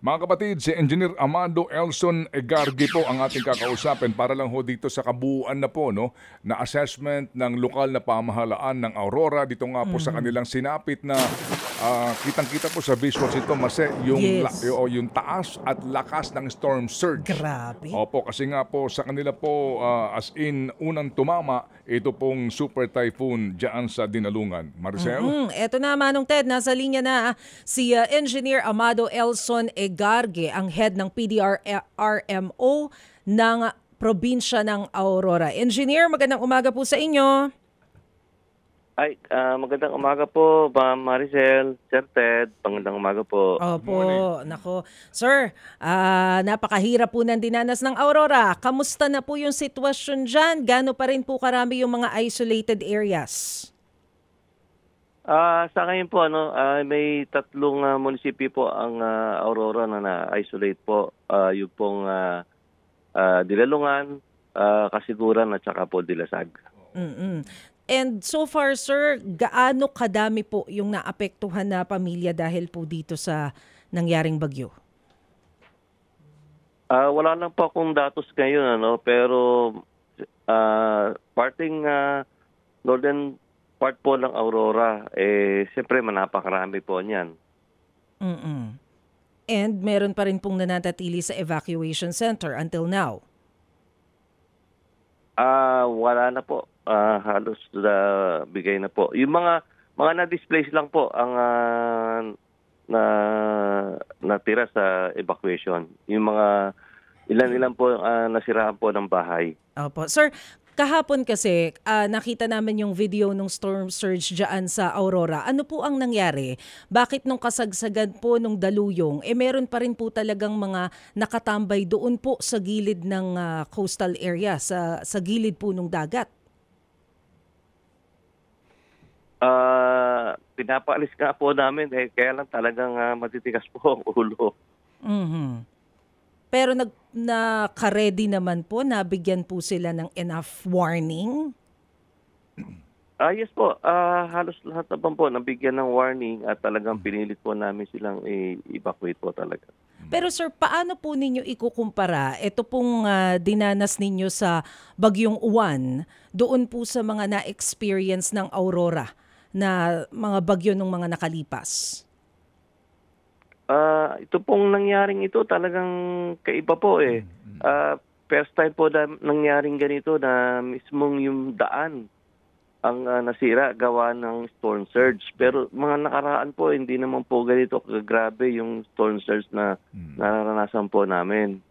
Mga kapatid, si Engineer Amado Elson Egargi po ang ating kakausapin para lang ho dito sa kabuuan na po no, na assessment ng lokal na pamahalaan ng Aurora. Dito nga po sa kanilang sinapit na kitang-kita po sa visuals ito, Mase, Yes. yung taas at lakas ng storm surge. Grabe. Opo, kasi nga po sa kanila po as in unang tumama ito pong super typhoon dyan sa Dinalungan. Maricel? Eto na, Manong Ted, nasa linya na si Engineer Amado Elson Egarge, ang head ng PDRMO ng probinsya ng Aurora. Engineer, magandang umaga po sa inyo. Ay, magandang umaga po, Ma'am Maricel, Sir Ted. Magandang umaga po. Opo, nako. Sir, napakahirap po ng dinanas ng Aurora. Kamusta na po yung sitwasyon dyan? Gaano pa rin po karami yung mga isolated areas? Sa ngayon po, may tatlong munisipyo po ang Aurora na na-isolate po. Yung pong Dilalungan, Kasiguran at saka po Dilasag. And so far, sir, gaano kadami po yung naapektuhan na pamilya dahil po dito sa nangyaring bagyo? Wala lang po akong datos ngayon, pero parting northern part po ng Aurora, siyempre napakarami po niyan. And meron pa rin pong nananatili sa evacuation center until now? Wala na po. Halos bigay na po. Yung mga na-displace lang po ang natira sa evacuation. Yung mga ilan-ilan po nasiraan po ng bahay. Opo. Sir, kahapon kasi nakita namin yung video ng storm surge dyan sa Aurora. Ano po ang nangyari? Bakit nung kasagsagan po nung daluyong, meron pa rin po talagang mga nakatambay doon po sa gilid ng coastal area, sa gilid po ng dagat? Pinapaalis nga po namin, kaya lang talagang matitigas po ang ulo. Pero naka-ready naman po, nabigyan po sila ng enough warning? Yes po, halos lahat naman po nabigyan ng warning at talagang pinilit po namin silang i-evacuate po talaga. Pero sir, paano po ninyo ikukumpara ito pong dinanas ninyo sa Bagyong Uwan doon po sa mga na-experience ng Aurora na mga bagyo ng mga nakalipas? Ito pong nangyaring ito talagang kaiba po eh. First time po nangyaring ganito na mismong yung daan ang nasira gawa ng storm surge. Pero mga nakaraan po, hindi naman po ganito kagrabe yung storm surge na nararanasan po namin.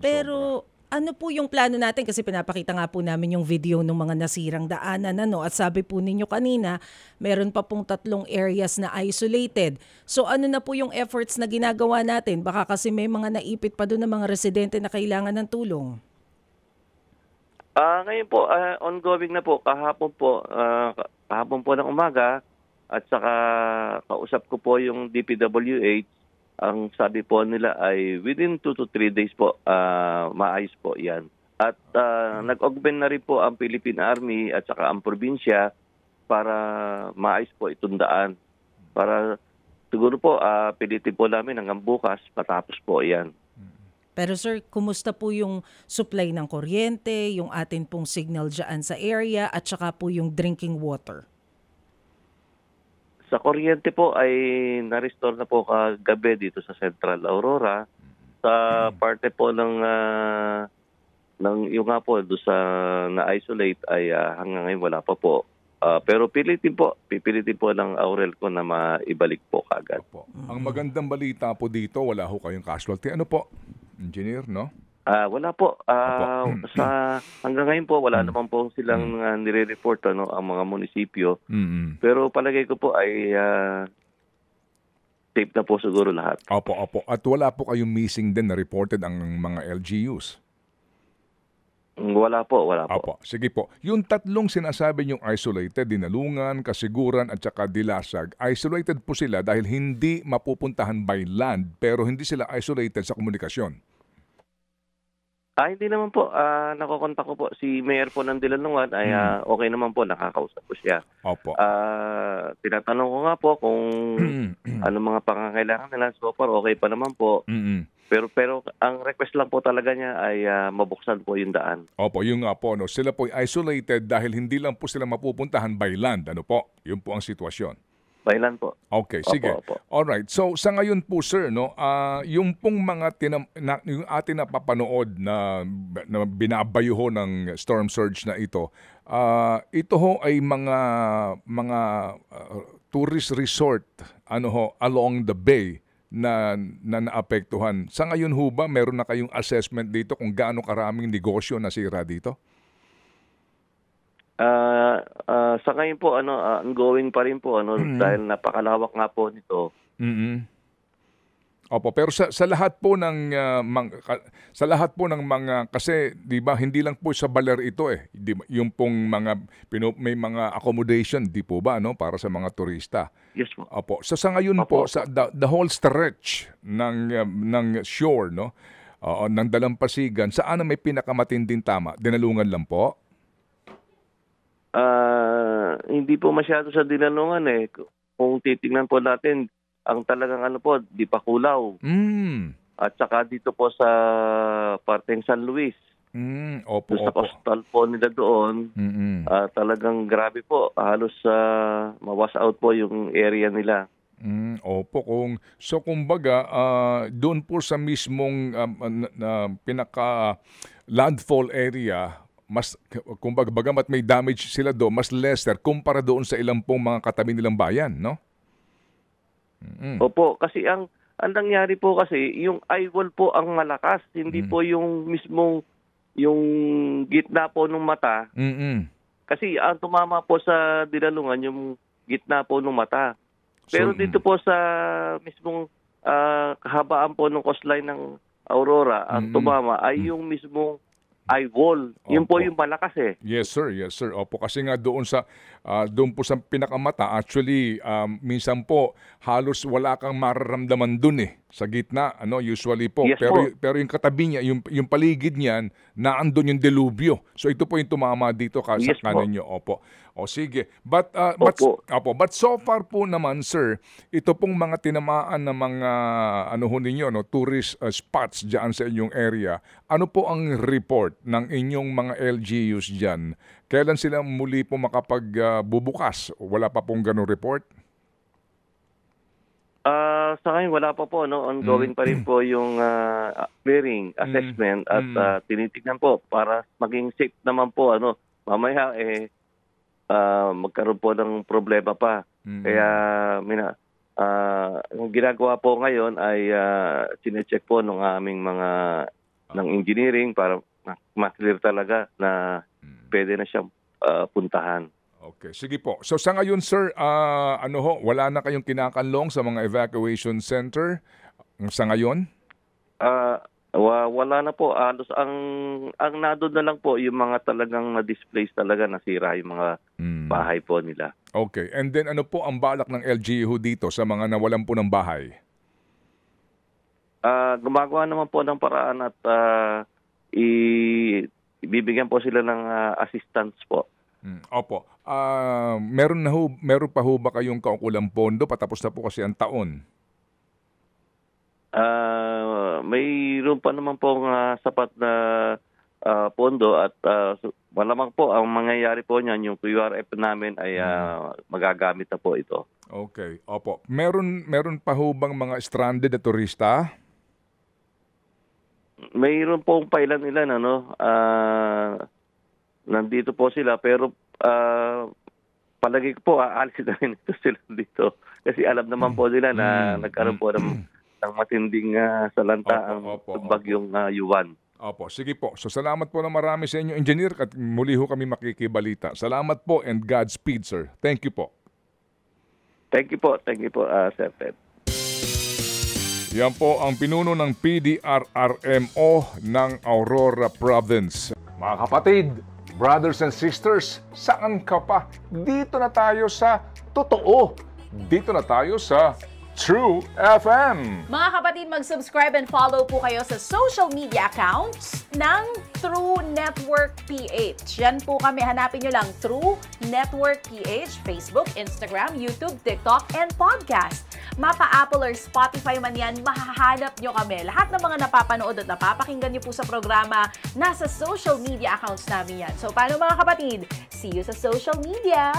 Pero ano po yung plano natin? Kasi pinapakita nga po namin yung video ng mga nasirang daanan. At sabi po ninyo kanina, meron pa pong 3 areas na isolated. So ano na po yung efforts na ginagawa natin? Baka kasi may mga naipit pa doon ng mga residente na kailangan ng tulong. Ngayon po, ongoing na po. Kahapon po ng umaga at saka kausap ko po yung DPWH. Ang sabi po nila ay within 2 to 3 days po, maayos po yan. At nag-augment na rin po ang Philippine Army at saka ang probinsya para maayos po itong daan. Para siguro po, pilitin po namin hanggang bukas, matapos po yan. Pero sir, kumusta po yung supply ng kuryente, yung atin pong signal dyan sa area, at saka po yung drinking water? Sa kuryente po ay na-restore na po kagabi dito sa Central Aurora. Sa parte po ng yung nga po doon sa na-isolate ay hanggang ngayon wala pa po. Pero pipilitin po ng Aurelco na maibalik po kagad. Ang magandang balita po dito, wala ho kayong casualty. Ano po, Engineer, no? Wala po. Hanggang ngayon po, wala naman po silang nire-report ang mga munisipyo. Pero palagay ko po ay safe na po siguro lahat. Opo. At wala po kayong missing din na reported ang mga LGUs? Wala po. Opo. Sige po. Yung 3 sinasabi niyong isolated, Dinalungan, Kasiguran at saka Dilasag, isolated po sila dahil hindi mapupuntahan by land pero hindi sila isolated sa komunikasyon. Hindi naman po. Nakokontak ko po. Si Mayor po ng Dilalungan ay okay naman po. Nakakausap ko siya. Opo. Tinatanong ko nga po kung ano mga pangangailangan nila. So far, okay pa naman po. Pero ang request lang po talaga niya ay mabuksan po yung daan. Opo, yung nga po, no, sila po ay isolated dahil hindi lang po sila mapupuntahan by land. Ano po? Yun po ang sitwasyon. Bailan po. Okay, sige. Opo. Alright. So sa ngayon po sir, no, yung pong mga yung atin napapanood na binabayuho ng storm surge na ito ho ay mga tourist resort ano ho along the bay na naapektuhan. Sa ngayon ho ba meron na kayong assessment dito kung gaano karaming negosyo nasira dito? Sa ngayon po ongoing pa rin po dahil napakalawak nga po nito. Opo, pero sa lahat po ng sa lahat po ng mga kasi 'di ba hindi lang po sa Baler ito di ba, yung pong mga may mga accommodation di po ba no para sa mga turista. Yes po. Opo. So sa ngayon po sa the whole stretch ng shore no ng Dalampasigan saan may pinakamatinding tama? Dinalungan lang po. Hindi po masyado sa Dilalungan Kung titingnan po natin, ang talagang di pa Kulaw. At saka dito po sa parteng San Luis. Opo, sa coastal po nila doon, talagang grabe po. Halos mawas out po yung area nila. Opo, so kumbaga doon po sa mismong pinaka landfall area mas kumbaga bagamat may damage sila doon, mas lesser kumpara doon sa ilang pong mga katabi nilang bayan, no? Opo, kasi ang nangyari po kasi yung eyewall po ang malakas, hindi po yung mismong yung gitna po ng mata. Kasi ang tumama po sa Dilalungan yung gitna po ng mata. Pero dito po sa mismong kahabaan po ng coastline ng Aurora, ang tumama ay yung mismong eyewall. Yun po yung malakas Yes sir, yes sir. Opo, kasi nga doon po sa pinakamata, actually minsan po halos wala kang mararamdaman doon sa gitna, usually po. Yes, pero yung katabi niya, yung paligid niyan, naandun yung delubyo. So ito po yung tumama dito sa kanan niyo. Opo. O sige. But so far po naman sir, ito pong mga tinamaan na mga ninyo, tourist spots diyan sa inyong area. Ano po ang report ng inyong mga LGUs diyan? Kailan sila muli po makapagbubukas? Wala pa pong ganung report? Sa ngayon wala pa po ongoing pa rin po yung clearing assessment at tinitignan po para maging safe naman po mamaya magkaroon po ng problema pa. Kaya ang ginagawa po ngayon ay sinecheck po ng aming mga ng engineering para ma-clear talaga na pwede na siyang puntahan. Okay, sige po. So sa ngayon sir, wala na kayong kinakanlong sa mga evacuation center sa ngayon? Wala na po. Halos ang nandun na lang po yung mga talagang na-displace talaga, nasira yung mga bahay po nila. Okay. And then ano po ang balak ng LGU dito sa mga nawalan po ng bahay? Gumagawa naman po ng paraan at ibibigyan po sila ng assistance po. Opo. Meron pa ho ba kayong kaukulang pondo? Patapos na po kasi ang taon. Mayroon pa naman po sapat na pondo at malamang po ang mangyayari po niyan, yung QRF namin ay magagamit na po ito. Okay. Opo. Meron pa ho bang mga stranded na turista? Mayroon po pailan-ilan nandito po sila pero palagi ko po aalisin na rin ito sila dito kasi alam naman po nila na nagkaroon po ng matinding salanta ang bagyong Yuan. Opo, sige po. So salamat po na marami sa inyo, engineer, at muli ho kami makikibalita. Salamat po and Godspeed, sir. Thank you po. Thank you po, Sir Ted. Yan po ang pinuno ng PDRRMO ng Aurora Province. Mga kapatid, brothers and sisters, saan ka pa? Dito na tayo sa totoo. Dito na tayo sa True FM. Mga kapatid, mag-subscribe and follow po kayo sa social media accounts ng True Network PH. Yan po kami. Hanapin nyo lang True Network PH, Facebook, Instagram, YouTube, TikTok, and podcast. Mapa Apple or Spotify man yan, mahahanap nyo kami. Lahat ng mga napapanood at napapakinggan nyo po sa programa, nasa social media accounts namin yan. So, paano mga kapatid? See you sa social media!